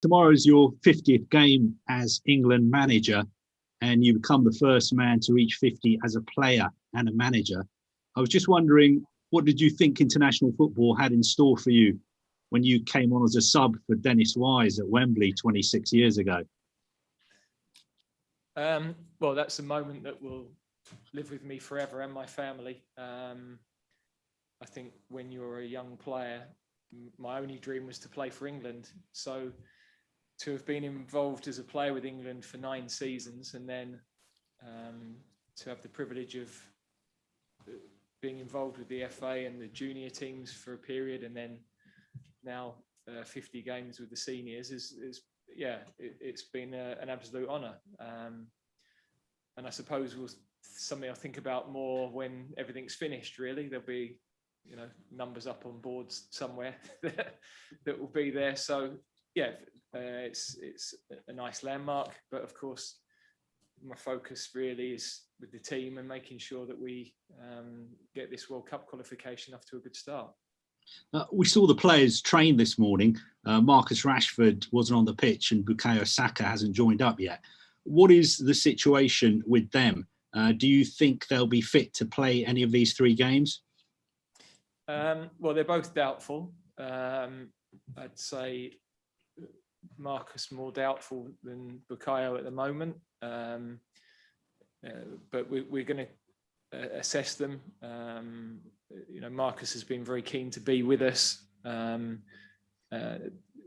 Tomorrow is your 50th game as England manager, and you become the first man to reach 50 as a player and a manager. I was just wondering, what did you think international football had in store for you when you came on as a sub for Dennis Wise at Wembley 26 years ago? Well, that's a moment that will live with me forever and my family. I think when you're a young player, my only dream was to play for England. So to have been involved as a player with England for 9 seasons and then to have the privilege of being involved with the FA and the junior teams for a period, and then now 50 games with the seniors it's been an absolute honour. And I suppose something I'll think about more when everything's finished. Really, there'll be numbers up on boards somewhere that will be there. So it's a nice landmark, but of course my focus really is with the team and making sure that we get this World Cup qualification off to a good start. We saw the players train this morning. Marcus Rashford wasn't on the pitch and Bukayo Saka hasn't joined up yet. What is the situation with them? Do you think they'll be fit to play any of these 3 games? Well, they're both doubtful. I'd say Marcus more doubtful than Bukayo at the moment. But we're going to assess them. Marcus has been very keen to be with us.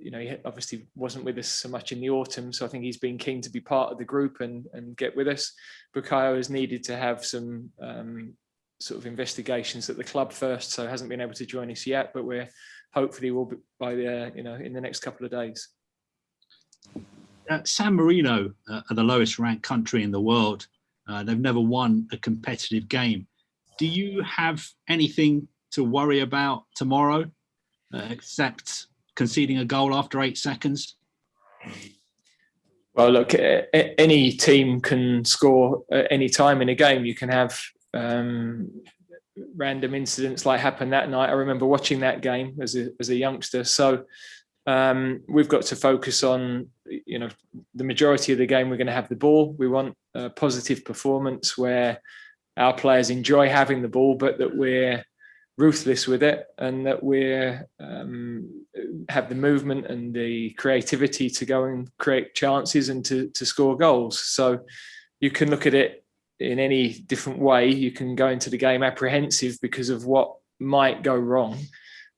He obviously wasn't with us so much in the autumn, so I think he's been keen to be part of the group and get with us. Bukayo has needed to have some sort of investigations at the club first, so hasn't been able to join us yet, but we're hopefully will be by the in the next couple of days. San Marino are the lowest ranked country in the world. They've never won a competitive game. Do you have anything to worry about tomorrow, except conceding a goal after 8 seconds? Well, look, any team can score at any time in a game. You can have random incidents like happened that night. I remember watching that game as a youngster. So we've got to focus on, the majority of the game we're going to have the ball. We want a positive performance where our players enjoy having the ball, but that we're ruthless with it and that we're have the movement and the creativity to go and create chances and to score goals. So you can look at it in any different way. You can go into the game apprehensive because of what might go wrong,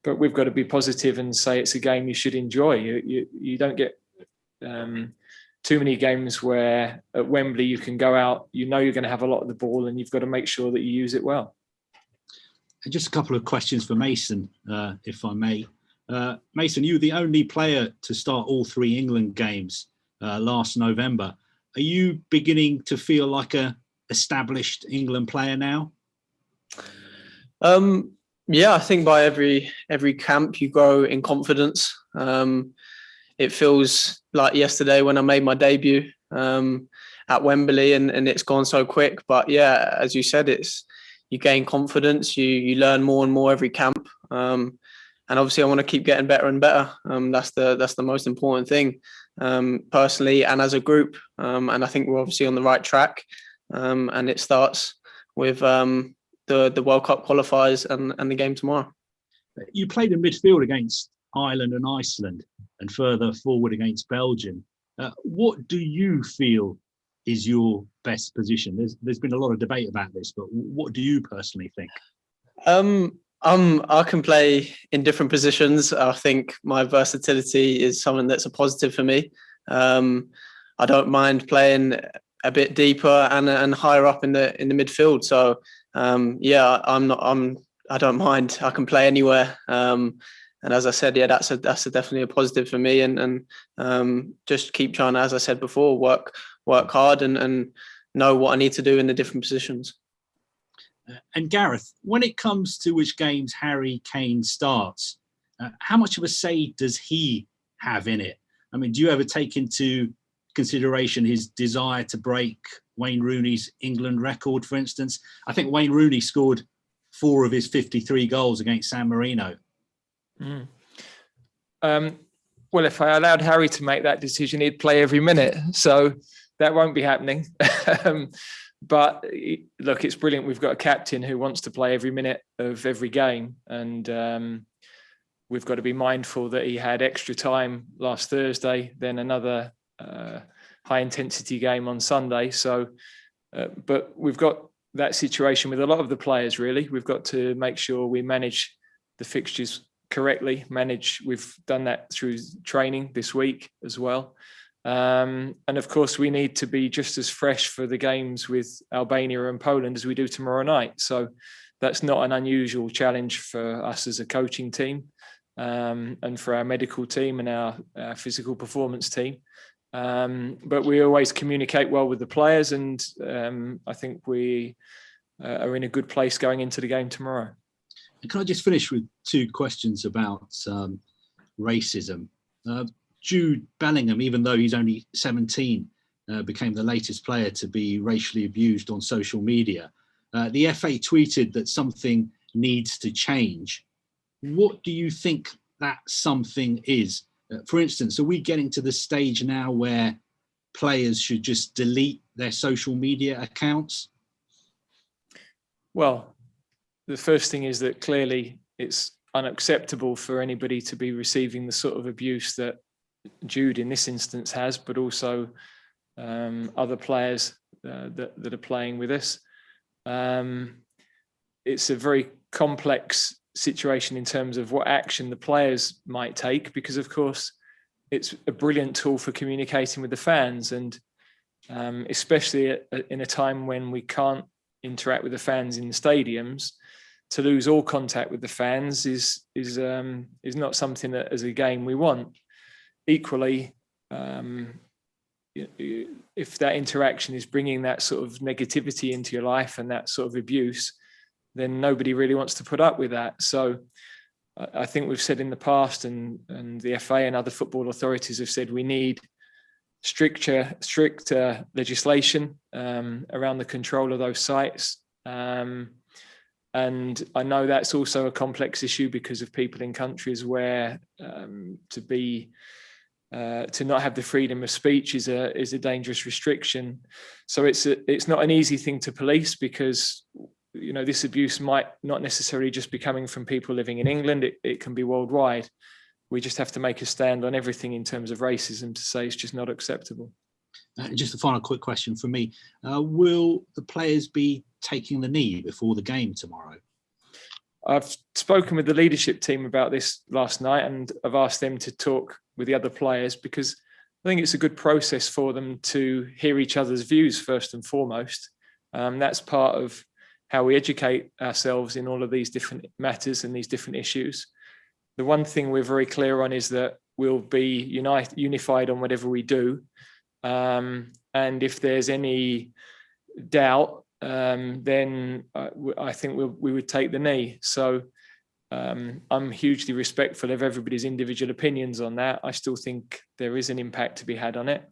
but we've got to be positive and say it's a game you should enjoy. You don't get too many games where at Wembley you can go out, you're going to have a lot of the ball and you've got to make sure that you use it well. And just a couple of questions for Mason, if I may. Mason, you were the only player to start all 3 England games last November. Are you beginning to feel like a established England player now? I think by every camp you grow in confidence. It feels like yesterday when I made my debut at Wembley and it's gone so quick. But yeah, as you said, you gain confidence, you learn more and more every camp. And obviously I want to keep getting better and better. That's the most important thing, personally and as a group. And I think we're obviously on the right track. And it starts with the World Cup qualifiers and the game tomorrow. You played in midfield against Ireland and Iceland and further forward against Belgium. What do you feel is your best position? There's been a lot of debate about this, but what do you personally think? I can play in different positions. I think my versatility is something that's a positive for me. I don't mind playing a bit deeper and higher up in the midfield. So I don't mind. I can play anywhere. And as I said, that's definitely a positive for me. And just keep trying, as I said before, work hard and know what I need to do in the different positions. And Gareth, when it comes to which games Harry Kane starts, how much of a say does he have in it? I mean, do you ever take into consideration his desire to break Wayne Rooney's England record, for instance? I think Wayne Rooney scored 4 of his 53 goals against San Marino. Well, if I allowed Harry to make that decision, he'd play every minute. So that won't be happening. But look, it's brilliant. We've got a captain who wants to play every minute of every game. And we've got to be mindful that he had extra time last Thursday, then another high intensity game on Sunday. So, but we've got that situation with a lot of the players, really. We've got to make sure we manage the fixtures correctly. We've done that through training this week as well. And of course, we need to be just as fresh for the games with Albania and Poland as we do tomorrow night. So that's not an unusual challenge for us as a coaching team, and for our medical team and our physical performance team. But we always communicate well with the players, and I think we are in a good place going into the game tomorrow. And can I just finish with two questions about racism? Jude Bellingham, even though he's only 17, became the latest player to be racially abused on social media. The FA tweeted that something needs to change. What do you think that something is? For instance, are we getting to the stage now where players should just delete their social media accounts? Well, the first thing is that clearly it's unacceptable for anybody to be receiving the sort of abuse that Jude in this instance has, but also other players that are playing with us. It's a very complex situation in terms of what action the players might take, because of course it's a brilliant tool for communicating with the fans, and especially in a time when we can't interact with the fans in the stadiums, to lose all contact with the fans is not something that as a game we want. Equally, if that interaction is bringing that sort of negativity into your life and that sort of abuse, then nobody really wants to put up with that. So I think we've said in the past, and the FA and other football authorities have said, we need stricter legislation around the control of those sites. And I know that's also a complex issue because of people in countries where to not have the freedom of speech is a dangerous restriction. So it's not an easy thing to police, because this abuse might not necessarily just be coming from people living in England. It can be worldwide. We just have to make a stand on everything in terms of racism to say it's just not acceptable. Just a final quick question from me. Will the players be taking the knee before the game tomorrow? I've spoken with the leadership team about this last night, and I've asked them to talk with the other players, because I think it's a good process for them to hear each other's views first and foremost. That's part of how we educate ourselves in all of these different matters and these different issues. The one thing we're very clear on is that we'll be unified on whatever we do. And if there's any doubt, then I think we would take the knee. So I'm hugely respectful of everybody's individual opinions on that. I still think there is an impact to be had on it.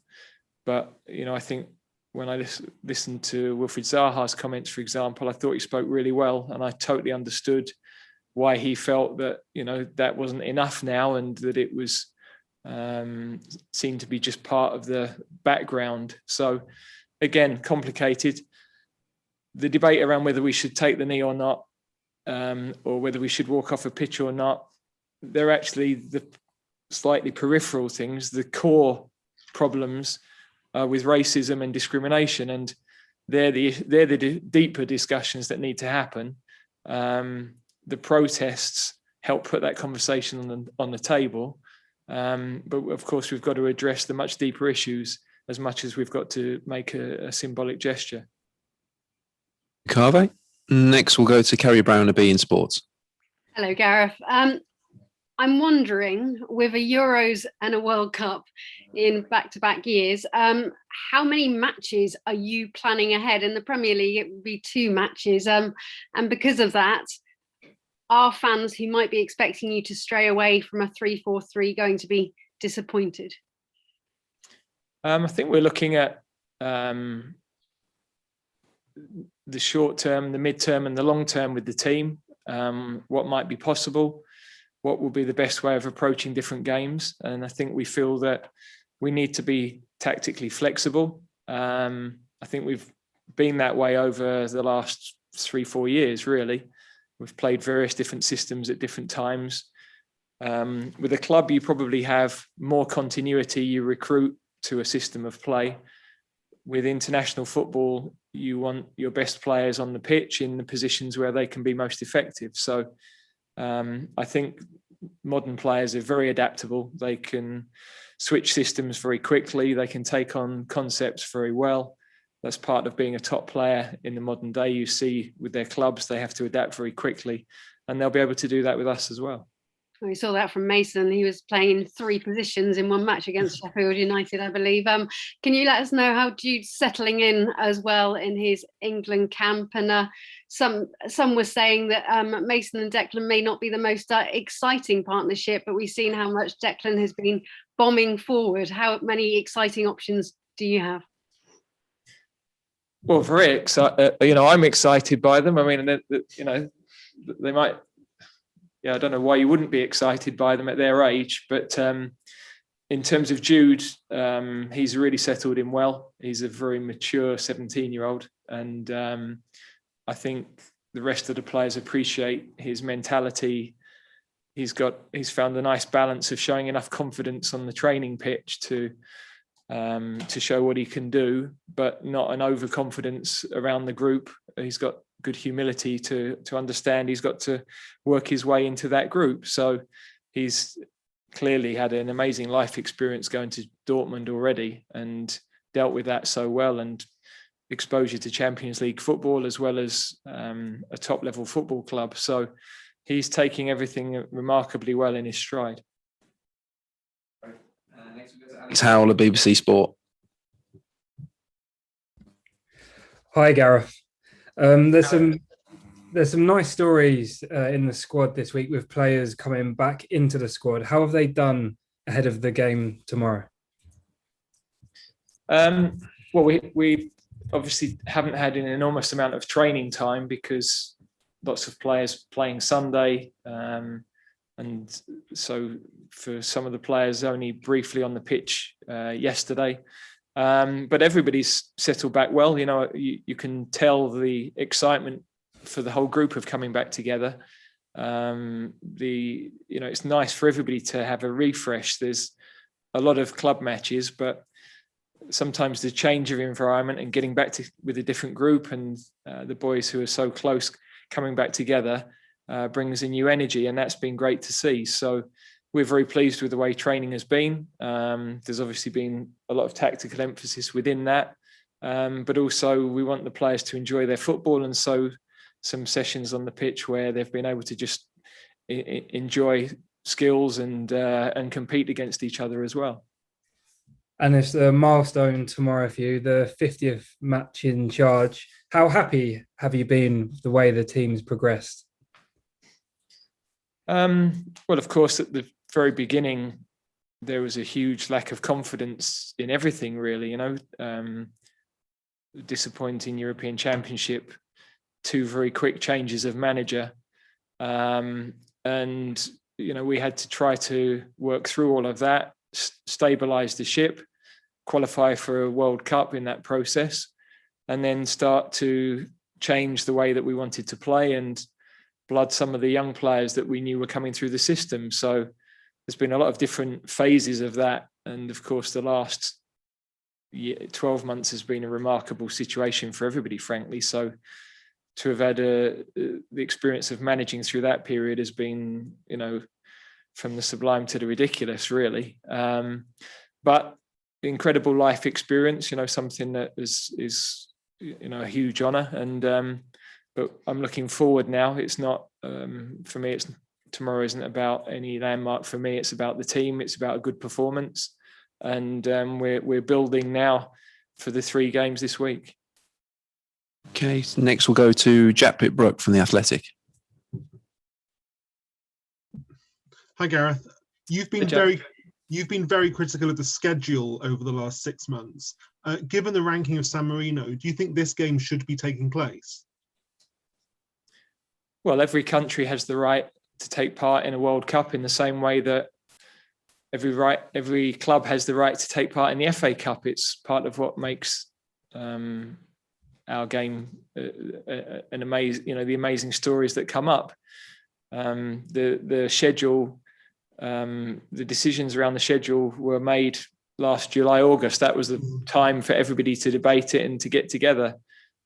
But, I think when I listened to Wilfried Zaha's comments, for example, I thought he spoke really well, and I totally understood why he felt that, that wasn't enough now, and that it was seemed to be just part of the background. So again, complicated. The debate around whether we should take the knee or not, or whether we should walk off a pitch or not, they're actually the slightly peripheral things. The core problems with racism and discrimination, and they're the deeper discussions that need to happen. The protests help put that conversation on the table, but of course we've got to address the much deeper issues as much as we've got to make a symbolic gesture. Carve. Next, we'll go to Kerry Brown of beIN Sports. Hello, Gareth. I'm wondering, with a Euros and a World Cup in back-to-back years, how many matches are you planning ahead? In the Premier League, it would be 2 matches. And because of that, are fans who might be expecting you to stray away from a 3-4-3 going to be disappointed? I think we're looking at the short term, the mid term, and the long term with the team. What might be possible. what will be the best way of approaching different games. And I think we feel that we need to be tactically flexible. I think we've been that way over the last 3-4 years, really. We've played various different systems at different times. With a club, you probably have more continuity. You recruit to a system of play. With international football, you want your best players on the pitch in the positions where they can be most effective. So I think modern players are very adaptable. They can switch systems very quickly. They can take on concepts very well. That's part of being a top player in the modern day. You see with their clubs, they have to adapt very quickly, and they'll be able to do that with us as well. We saw that from Mason. He was playing in 3 positions in one match against Sheffield United, I believe. Can you let us know how Jude's settling in as well in his England camp? And some were saying that Mason and Declan may not be the most exciting partnership, but we've seen how much Declan has been bombing forward. How many exciting options do you have? Well, very excited. I'm excited by them. I mean, they might. Yeah, I don't know why you wouldn't be excited by them at their age, but in terms of Jude, he's really settled in well. He's a very mature 17-year-old, and I think the rest of the players appreciate his mentality. He's found a nice balance of showing enough confidence on the training pitch to show what he can do, but not an overconfidence around the group. He's got good humility to understand he's got to work his way into that group. So he's clearly had an amazing life experience going to Dortmund already and dealt with that so well, and exposure to Champions League football as well as a top level football club. So he's taking everything remarkably well in his stride. Alex Howell of BBC Sport. Hi, Gareth. There's some nice stories in the squad this week with players coming back into the squad. How have they done ahead of the game tomorrow? Well, we obviously haven't had an enormous amount of training time because lots of players playing Sunday, and so for some of the players only briefly on the pitch yesterday. But everybody's settled back well. You can tell the excitement for the whole group of coming back together. It's nice for everybody to have a refresh. There's a lot of club matches, but sometimes the change of environment and getting back with a different group and the boys who are so close coming back together brings a new energy, and that's been great to see. So we're very pleased with the way training has been. There's obviously been a lot of tactical emphasis within that, but also we want the players to enjoy their football, and so some sessions on the pitch where they've been able to just enjoy skills and compete against each other as well. And it's a milestone tomorrow for you, the 50th match in charge. How happy have you been with the way the team's progressed? Well, of course, at the very beginning, there was a huge lack of confidence in everything, really. Disappointing European Championship, 2 very quick changes of manager, and we had to try to work through all of that, stabilise the ship, qualify for a World Cup in that process, and then start to change the way that we wanted to play and blood some of the young players that we knew were coming through the system. So there's been a lot of different phases of that. And of course, the last 12 months has been a remarkable situation for everybody, frankly. So to have had the experience of managing through that period has been, from the sublime to the ridiculous, really. But incredible life experience, something that is a huge honour. And but I'm looking forward now. It's not for me. Tomorrow isn't about any landmark for me. It's about the team. It's about a good performance, and we're building now for the 3 games this week. Okay, so next we'll go to Jack Pitt-Brooke from The Athletic. Hi, Gareth. You've been very critical of the schedule over the last 6 months. Given the ranking of San Marino, do you think this game should be taking place? Well, every country has the right to take part in a World Cup in the same way that every club has the right to take part in the FA Cup. It's part of what makes our game an amazing, the amazing stories that come up. The schedule, the decisions around the schedule were made last July, August. That was the time for everybody to debate it and to get together.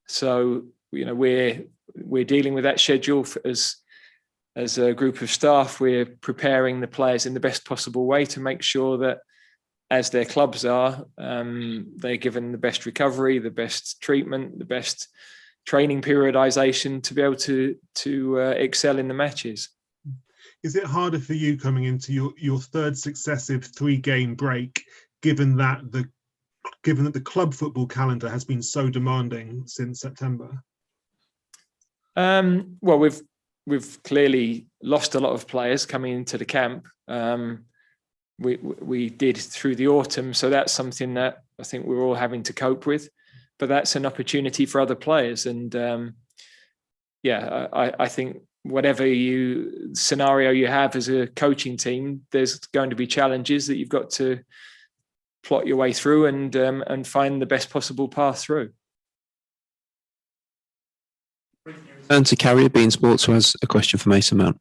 So, we're dealing with that schedule as a group of staff. We're preparing the players in the best possible way to make sure that, as their clubs are, they're given the best recovery, the best treatment, the best training periodization to be able to excel in the matches. Is it harder for you coming into your third successive 3-game break, given that the club football calendar has been so demanding since September? Well, we've clearly lost a lot of players coming into the camp. We did through the autumn, so that's something that I think we're all having to cope with. But that's an opportunity for other players, and I think whatever scenario you have as a coaching team, there's going to be challenges that you've got to plot your way through and find the best possible path through. Turn to Carrier Bean Sports, who has a question for Mason Mount.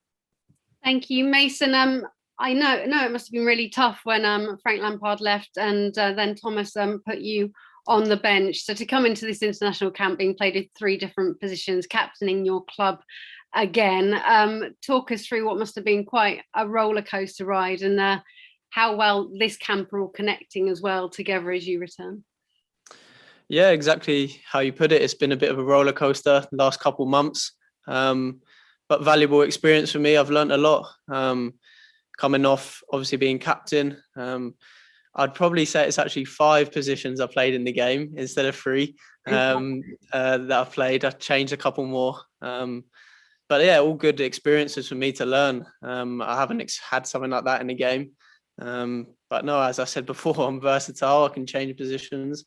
Thank you, Mason. I know it must have been really tough when Frank Lampard left and then Thomas put you on the bench. So to come into this international camp being played in 3 different positions, captaining your club again, talk us through what must have been quite a roller coaster ride and how well this camp are all connecting as well together as you return. Yeah, exactly how you put it. It's been a bit of a roller coaster the last couple of months, but valuable experience for me. I've learned a lot. Coming off, obviously being captain, I'd probably say it's actually 5 positions I played in the game instead of 3 that I've played. I've changed a couple more. But yeah, all good experiences for me to learn. I haven't had something like that in the game. But no, as I said before, I'm versatile. I can change positions.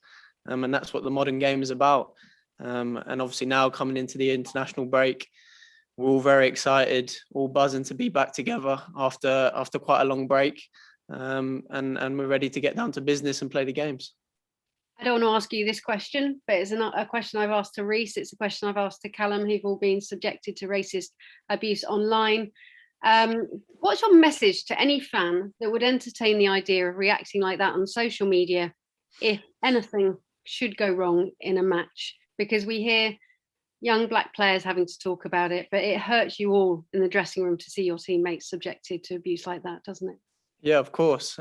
And that's what the modern game is about. And obviously now coming into the international break, we're all very excited, all buzzing to be back together after quite a long break. And we're ready to get down to business and play the games. I don't want to ask you this question, but it's a question I've asked to Reece. It's a question I've asked to Callum, who've all been subjected to racist abuse online. What's your message to any fan that would entertain the idea of reacting like that on social media if anything should go wrong in a match? Because we hear young black players having to talk about it, but it hurts you all in the dressing room to see your teammates subjected to abuse like that, doesn't it? Yeah, of course.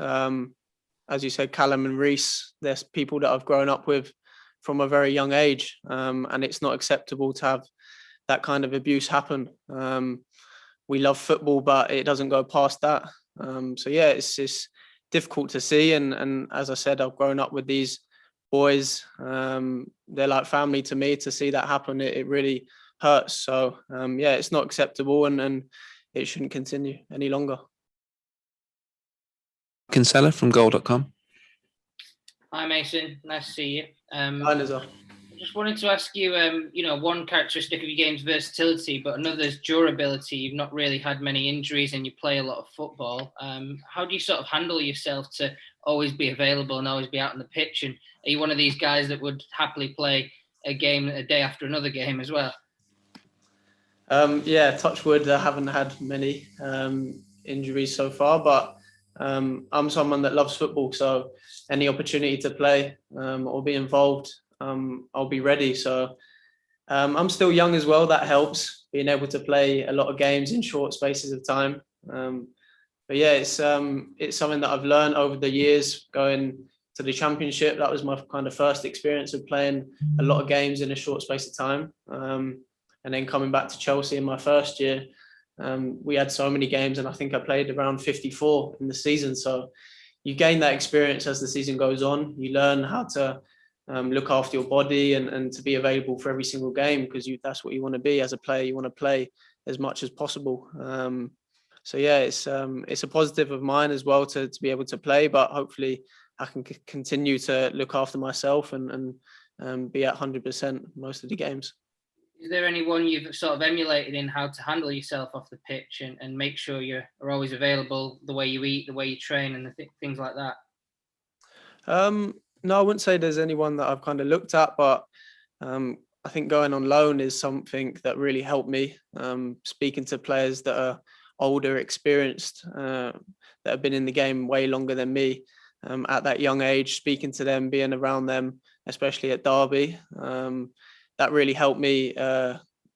As you said, Callum and Reece, there's people that I've grown up with from a very young age, and it's not acceptable to have that kind of abuse happen. We love football, but it doesn't go past that. So yeah, it's difficult to see, and as I said, I've grown up with these boys. They're like family to me. To see that happen, it really hurts. So yeah, it's not acceptable, and it shouldn't continue any longer. Kinsella from goal.com. Hi Mason, nice to see you. Hi, Liza. Just wanted to ask you, one characteristic of your game's versatility, but another's durability. You've not really had many injuries and you play a lot of football. How do you sort of handle yourself to always be available and always be out on the pitch? And are you one of these guys that would happily play a game a day after another game as well? Yeah, touch wood, I haven't had many injuries so far, but I'm someone that loves football, so any opportunity to play or be involved, I'll be ready. So I'm still young as well. That helps, being able to play a lot of games in short spaces of time. But yeah, it's something that I've learned over the years. Going to the Championship, that was my kind of first experience of playing a lot of games in a short space of time. And then coming back to Chelsea in my first year, we had so many games, and I think I played around 54 in the season. So you gain that experience as the season goes on. You learn how to look after your body and to be available for every single game, because that's what you want to be as a player. You want to play as much as possible. So yeah, it's a positive of mine as well to be able to play, but hopefully I can continue to look after myself and be at 100% most of the games. Is there anyone you've sort of emulated in how to handle yourself off the pitch and make sure you are always available, the way you eat, the way you train, and things like that? No, I wouldn't say there's anyone that I've kind of looked at, but I think going on loan is something that really helped me. Speaking to players that are older, experienced, that have been in the game way longer than me at that young age, speaking to them, being around them, especially at Derby, that really helped me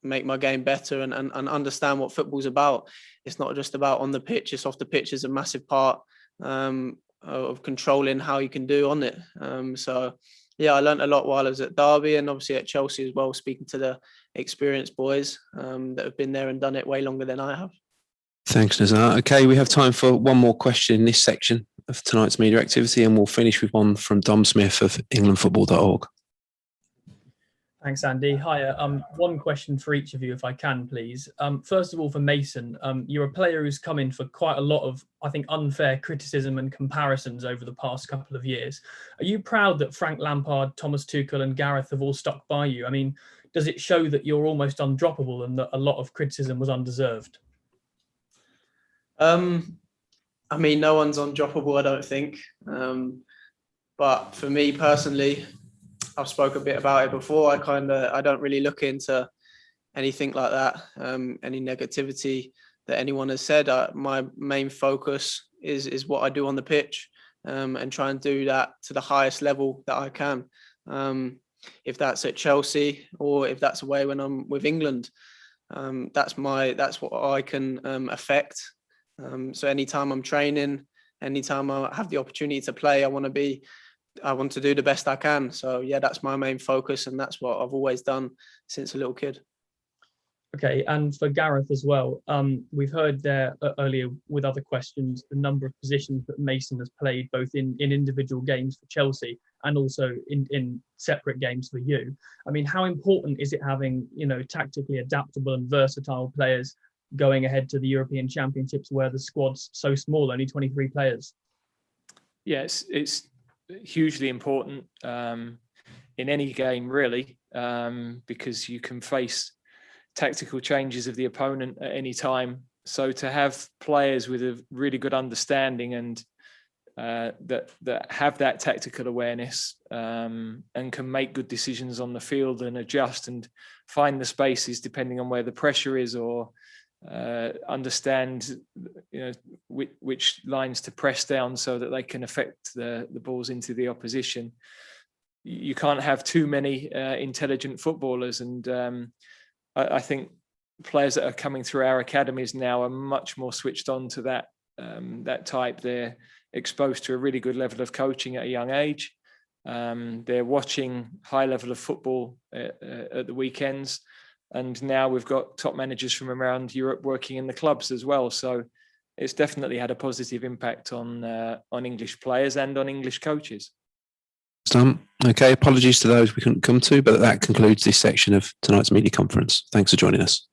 make my game better and understand what football's about. It's not just about on the pitch, it's off the pitch is a massive part of controlling how you can do on it. So yeah, I learned a lot while I was at Derby and obviously at Chelsea as well, speaking to the experienced boys that have been there and done it way longer than I have. Thanks, Nazar. Okay, we have time for one more question in this section of tonight's media activity, and we'll finish with one from Dom Smith of englandfootball.org. Thanks, Andy. Hi, one question for each of you, if I can, please. First of all, for Mason, you're a player who's come in for quite a lot of, I think, unfair criticism and comparisons over the past couple of years. Are you proud that Frank Lampard, Thomas Tuchel and Gareth have all stuck by you? I mean, does it show that you're almost undroppable and that a lot of criticism was undeserved? I mean, no one's undroppable, I don't think. But for me personally, I've spoke a bit about it before. I don't really look into anything like that, any negativity that anyone has said. My main focus is what I do on the pitch, and try and do that to the highest level that I can. If that's at Chelsea or if that's away when I'm with England, that's what I can affect. So anytime I'm training, anytime I have the opportunity to play, I want to do the best I can. So yeah, that's my main focus, and that's what I've always done since a little kid. Okay, and for Gareth as well, we've heard there earlier with other questions the number of positions that Mason has played, both in individual games for Chelsea and also in separate games for you. I mean, how important is it having, tactically adaptable and versatile players going ahead to the European Championships where the squad's so small, only 23 players? Yes, it's hugely important in any game, really, because you can face tactical changes of the opponent at any time. So to have players with a really good understanding and that have that tactical awareness and can make good decisions on the field and adjust and find the spaces depending on where the pressure is, or understand which lines to press down so that they can affect the balls into the opposition. You can't have too many intelligent footballers, and I think players that are coming through our academies now are much more switched on to that type. They're exposed to a really good level of coaching at a young age. They're watching high level of football at the weekends. And now we've got top managers from around Europe working in the clubs as well. So it's definitely had a positive impact on English players and on English coaches. Okay, apologies to those we couldn't come to, but that concludes this section of tonight's media conference. Thanks for joining us.